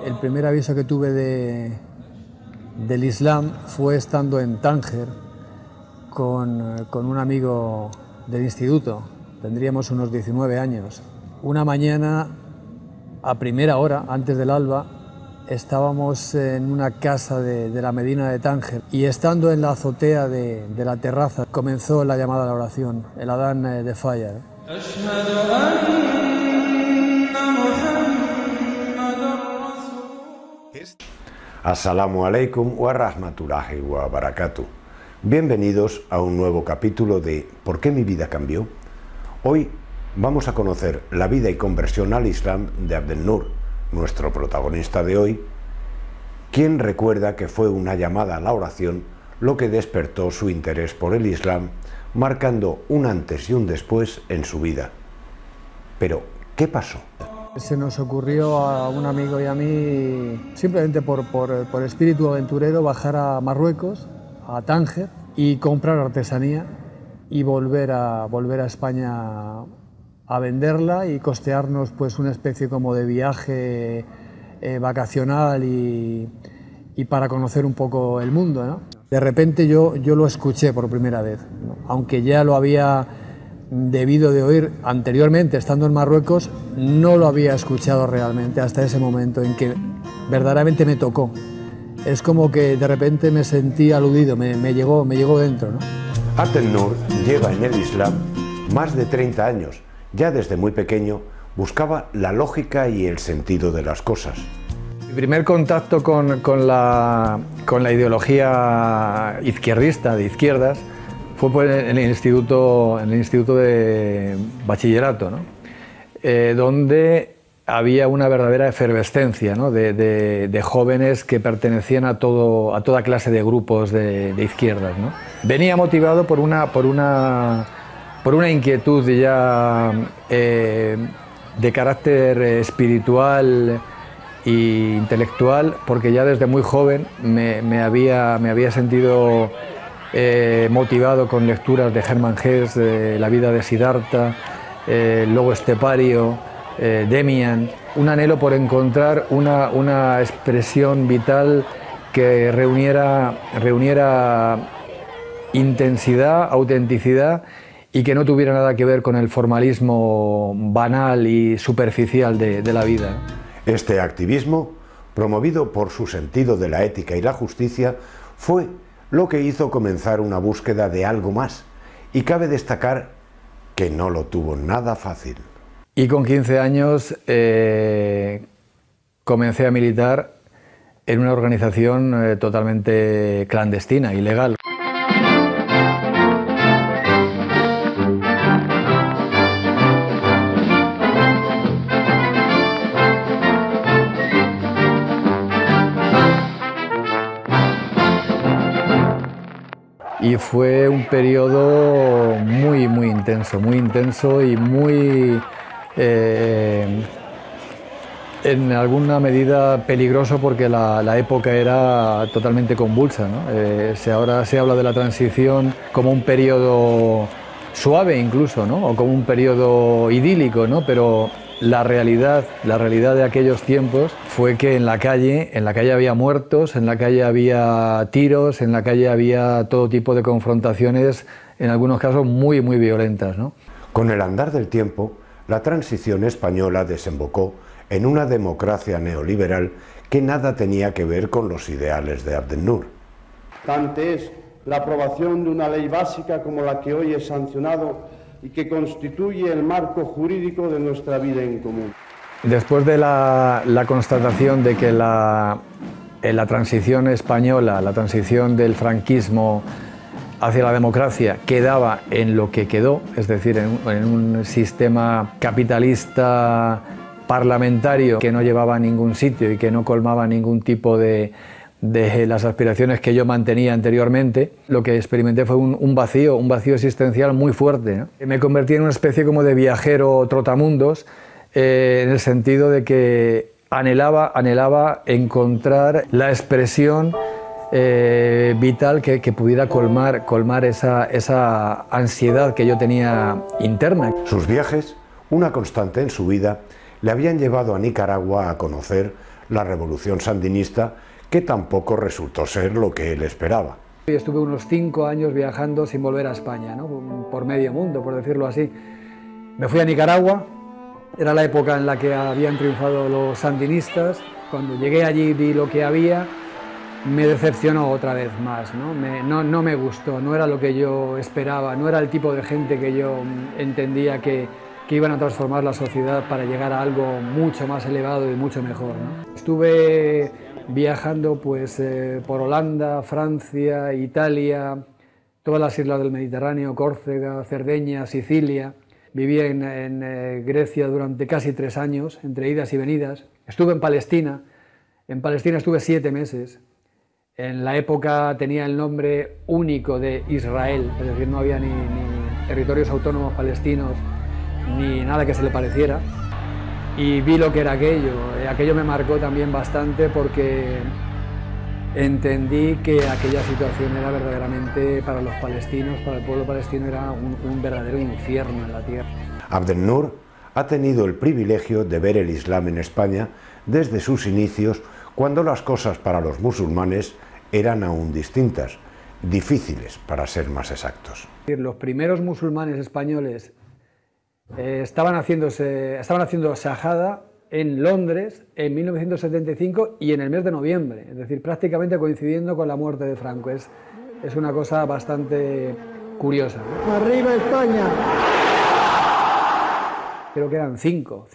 El primer aviso que tuve del Islam fue estando en Tánger con un amigo del instituto. Tendríamos unos 19 años. Una mañana, a primera hora, antes del alba, estábamos en una casa de la Medina de Tánger y estando en la azotea de la terraza comenzó la llamada a la oración, el adán de Fajr. Assalamu alaikum wa rahmatullahi wa barakatuh. Bienvenidos a un nuevo capítulo de ¿Por qué mi vida cambió? Hoy vamos a conocer la vida y conversión al Islam de Abdel-Nur, nuestro protagonista de hoy, quien recuerda que fue una llamada a la oración lo que despertó su interés por el Islam, marcando un antes y un después en su vida. Pero, ¿qué pasó? Se nos ocurrió a un amigo y a mí, simplemente por espíritu aventurero, bajar a Marruecos, a Tánger, y comprar artesanía y volver a España a venderla y costearnos pues una especie como de viaje vacacional y para conocer un poco el mundo, ¿no? De repente yo lo escuché por primera vez, ¿no? Aunque ya lo había debido de oír anteriormente estando en Marruecos, no lo había escuchado realmente hasta ese momento en que verdaderamente me tocó. Es como que de repente me sentí aludido, me llegó dentro, ¿no? Abdel-Nur lleva en el Islam más de 30 años. Ya desde muy pequeño buscaba la lógica y el sentido de las cosas. Mi primer contacto con la ideología izquierdista, de izquierdas, fue pues en el instituto de bachillerato, ¿no? Donde había una verdadera efervescencia, ¿no? de jóvenes que pertenecían a toda clase de grupos de izquierdas, ¿no? Venía motivado por una inquietud ya de carácter espiritual e intelectual, porque ya desde muy joven me había sentido motivado con lecturas de Hermann Hesse, de la vida de Siddhartha, Logo Estepario, Demian, un anhelo por encontrar una expresión vital que reuniera intensidad, autenticidad y que no tuviera nada que ver con el formalismo banal y superficial de la vida. Este activismo, promovido por su sentido de la ética y la justicia, fue lo que hizo comenzar una búsqueda de algo más, y cabe destacar que no lo tuvo nada fácil. Y con 15 años comencé a militar en una organización totalmente clandestina, ilegal. Y fue un periodo muy intenso y muy, en alguna medida peligroso, porque la época era totalmente convulsa, ¿no? Ahora se habla de la transición como un periodo suave incluso, ¿no? O como un periodo idílico, ¿no? Pero la realidad de aquellos tiempos fue que en la calle había muertos, en la calle había tiros, en la calle había todo tipo de confrontaciones, en algunos casos muy violentas, ¿no? Con el andar del tiempo, la transición española desembocó en una democracia neoliberal que nada tenía que ver con los ideales de Abdel-Nur. Tante es la aprobación de una ley básica como la que hoy es sancionado y que constituye el marco jurídico de nuestra vida en común. Después de la constatación de que la transición española, la transición del franquismo, hacia la democracia quedaba en lo que quedó, es decir, en un sistema capitalista parlamentario que no llevaba a ningún sitio y que no colmaba ningún tipo de las aspiraciones que yo mantenía anteriormente. Lo que experimenté fue un vacío existencial muy fuerte, ¿no? Me convertí en una especie como de viajero trotamundos, en el sentido de que anhelaba encontrar la expresión vital que pudiera colmar esa ansiedad que yo tenía interna. Sus viajes, una constante en su vida, le habían llevado a Nicaragua a conocer la revolución sandinista, que tampoco resultó ser lo que él esperaba. Estuve unos 5 años viajando sin volver a España, ¿no? Por medio mundo, por decirlo así. Me fui a Nicaragua, era la época en la que habían triunfado los sandinistas. Cuando llegué allí vi lo que había, me decepcionó otra vez más, ¿no? No me gustó, no era lo que yo esperaba, no era el tipo de gente que yo entendía que iban a transformar la sociedad para llegar a algo mucho más elevado y mucho mejor, ¿no? Estuve viajando pues, por Holanda, Francia, Italia, todas las islas del Mediterráneo, Córcega, Cerdeña, Sicilia. Viví en Grecia durante casi 3 años, entre idas y venidas. Estuve en Palestina estuve 7 meses. En la época tenía el nombre único de Israel, es decir, no había ni territorios autónomos palestinos, ni nada que se le pareciera. Y vi lo que era aquello. Aquello me marcó también bastante porque entendí que aquella situación era verdaderamente, para los palestinos, para el pueblo palestino, era un verdadero infierno en la tierra. Abdel-Nur ha tenido el privilegio de ver el Islam en España desde sus inicios, cuando las cosas para los musulmanes eran aún distintas, difíciles para ser más exactos. Los primeros musulmanes españoles estaban haciendo shahada en Londres en 1975 y en el mes de noviembre, es decir, prácticamente coincidiendo con la muerte de Franco. Es una cosa bastante curiosa, ¿no? ¡Arriba España! Creo que eran cinco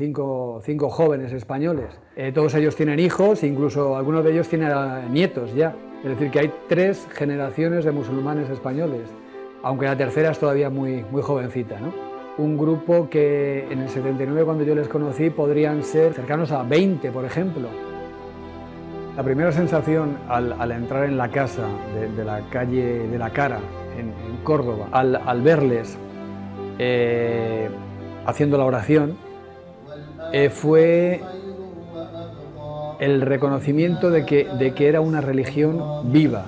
jóvenes españoles. Todos ellos tienen hijos, incluso algunos de ellos tienen nietos ya. Es decir, que hay 3 generaciones de musulmanes españoles, aunque la tercera es todavía muy jovencita, ¿no? Un grupo que en el 79, cuando yo les conocí, podrían ser cercanos a 20, por ejemplo. La primera sensación al entrar en la casa de la calle de la Cara, en Córdoba, al verles haciendo la oración, fue el reconocimiento de que era una religión viva.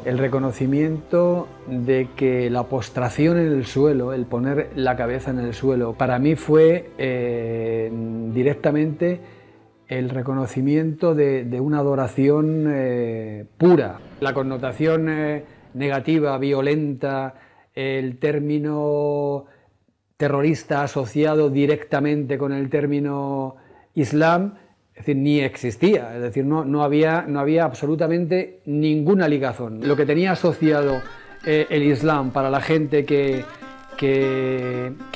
El reconocimiento de que la postración en el suelo, el poner la cabeza en el suelo, para mí fue directamente el reconocimiento de una adoración pura. La connotación negativa, violenta, el término terrorista asociado directamente con el término Islam, es decir, ni existía, es decir, no había absolutamente ninguna ligazón. Lo que tenía asociado el Islam para la gente que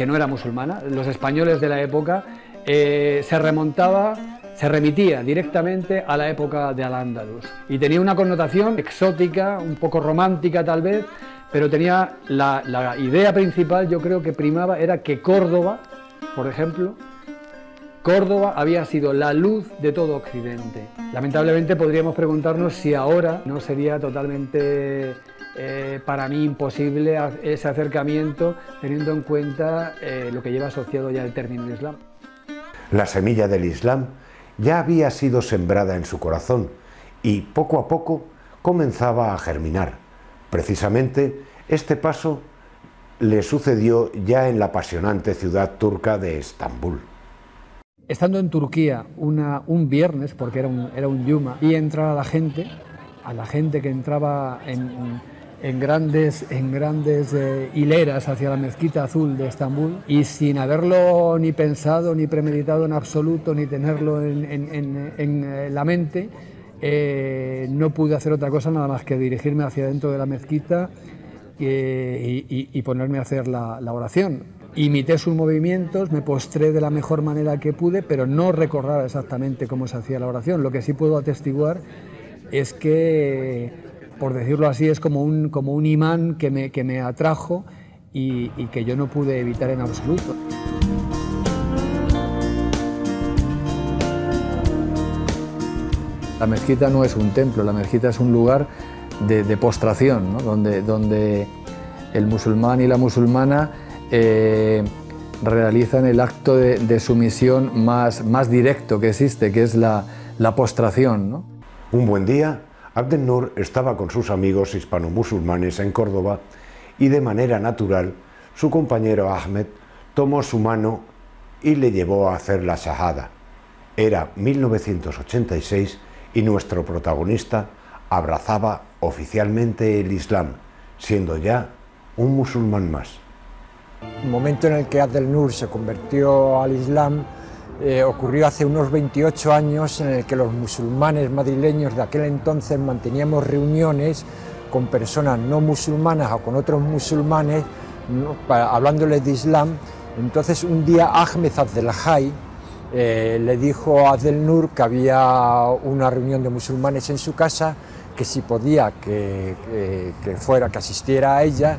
no era musulmana, los españoles de la época, se remitía directamente a la época de Al-Ándalus. Y tenía una connotación exótica, un poco romántica tal vez, pero tenía la idea principal, yo creo que primaba, era que Córdoba, por ejemplo, Córdoba había sido la luz de todo Occidente. Lamentablemente podríamos preguntarnos si ahora no sería totalmente para mí imposible ese acercamiento, teniendo en cuenta lo que lleva asociado ya el término Islam. La semilla del Islam ya había sido sembrada en su corazón y poco a poco comenzaba a germinar. Precisamente este paso le sucedió ya en la apasionante ciudad turca de Estambul. Estando en Turquía un viernes, porque era un yuma, vi entrar a la gente que entraba en grandes hileras hacia la mezquita azul de Estambul, y sin haberlo ni pensado ni premeditado en absoluto, ni tenerlo en la mente, no pude hacer otra cosa nada más que dirigirme hacia dentro de la mezquita y ponerme a hacer la oración. Imité sus movimientos, me postré de la mejor manera que pude, pero no recordaba exactamente cómo se hacía la oración. Lo que sí puedo atestiguar es que por decirlo así, es como un imán que me atrajo y que yo no pude evitar en absoluto. La mezquita no es un templo, la mezquita es un lugar de postración, ¿no? donde el musulmán y la musulmana realizan el acto de sumisión más directo que existe, que es la postración, ¿no? Un buen día, Abdel-Nur estaba con sus amigos hispano-musulmanes en Córdoba y de manera natural su compañero Ahmed tomó su mano y le llevó a hacer la shahada. Era 1986 y nuestro protagonista abrazaba oficialmente el Islam, siendo ya un musulmán más. El momento en el que Abdel-Nur se convirtió al Islam ocurrió hace unos 28 años, en el que los musulmanes madrileños de aquel entonces manteníamos reuniones con personas no musulmanas o con otros musulmanes, hablándoles de Islam. Entonces un día Ahmed Abdelhai le dijo a Abdel-Nur que había una reunión de musulmanes en su casa, que si podía que asistiera a ella,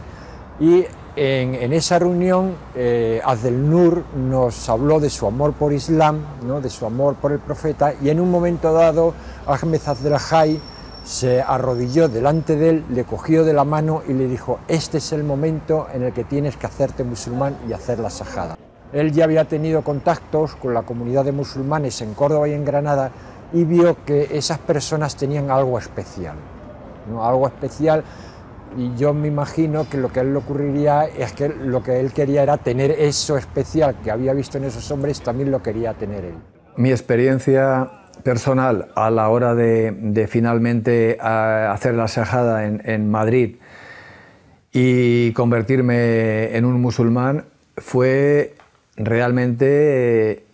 y en esa reunión Abdel-Nur nos habló de su amor por Islam, ¿no? De su amor por el profeta, y en un momento dado Ahmed Abdelhai se arrodilló delante de él, le cogió de la mano y le dijo: este es el momento en el que tienes que hacerte musulmán y hacer la shahada. Él ya había tenido contactos con la comunidad de musulmanes en Córdoba y en Granada y vio que esas personas tenían algo especial, ¿no? Algo especial. Y yo me imagino que lo que a él le ocurriría es que lo que él quería era tener eso especial que había visto en esos hombres, también lo quería tener él. Mi experiencia personal a la hora de finalmente hacer la shahada en Madrid y convertirme en un musulmán fue realmente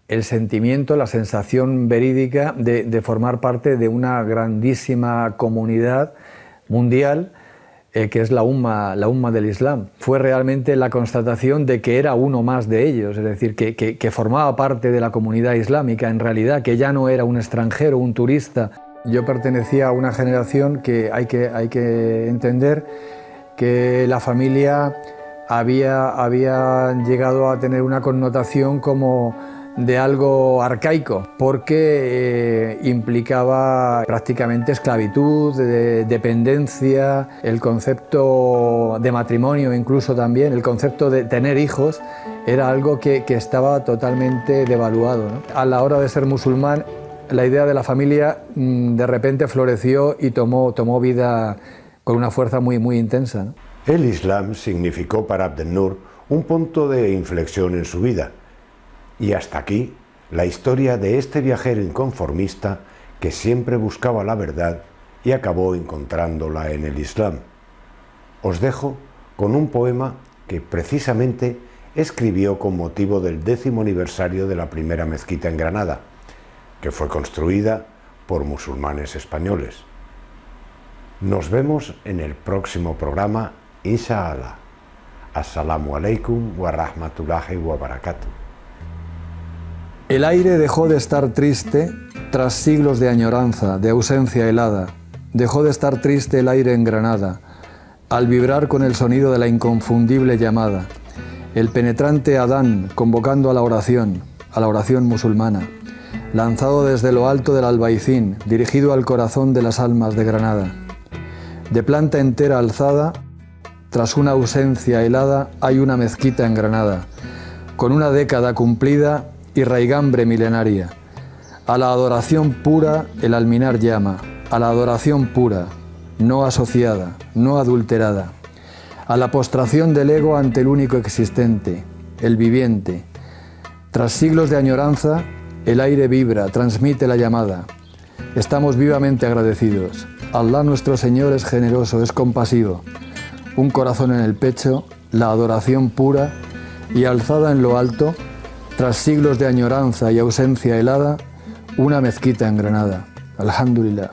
el sentimiento, la sensación verídica de formar parte de una grandísima comunidad mundial que es la umma del Islam. Fue realmente la constatación de que era uno más de ellos, es decir, que formaba parte de la comunidad islámica en realidad, que ya no era un extranjero, un turista. Yo pertenecía a una generación que hay que entender que la familia había llegado a tener una connotación como de algo arcaico, porque implicaba prácticamente esclavitud, dependencia, el concepto de matrimonio incluso también, el concepto de tener hijos, era algo que estaba totalmente devaluado, ¿no? A la hora de ser musulmán, la idea de la familia de repente floreció y tomó vida con una fuerza muy intensa, ¿no? El Islam significó para Abdel-Nur un punto de inflexión en su vida. Y hasta aquí la historia de este viajero inconformista que siempre buscaba la verdad y acabó encontrándola en el Islam. Os dejo con un poema que precisamente escribió con motivo del 10º aniversario de la primera mezquita en Granada, que fue construida por musulmanes españoles. Nos vemos en el próximo programa, Inshallah. Assalamu alaikum wa rahmatullahi wa barakatuh. El aire dejó de estar triste tras siglos de añoranza, de ausencia helada. Dejó de estar triste el aire en Granada, al vibrar con el sonido de la inconfundible llamada. El penetrante Adán convocando a la oración musulmana, lanzado desde lo alto del Albaicín, dirigido al corazón de las almas de Granada. De planta entera alzada, tras una ausencia helada, hay una mezquita en Granada, con una década cumplida y raigambre milenaria. A la adoración pura el alminar llama, a la adoración pura, no asociada, no adulterada, a la postración del ego ante el único existente, el viviente. Tras siglos de añoranza, el aire vibra, transmite la llamada. Estamos vivamente agradecidos. Allah nuestro Señor es generoso, es compasivo. Un corazón en el pecho, la adoración pura y alzada en lo alto, tras siglos de añoranza y ausencia helada, una mezquita en Granada. Alhamdulillah.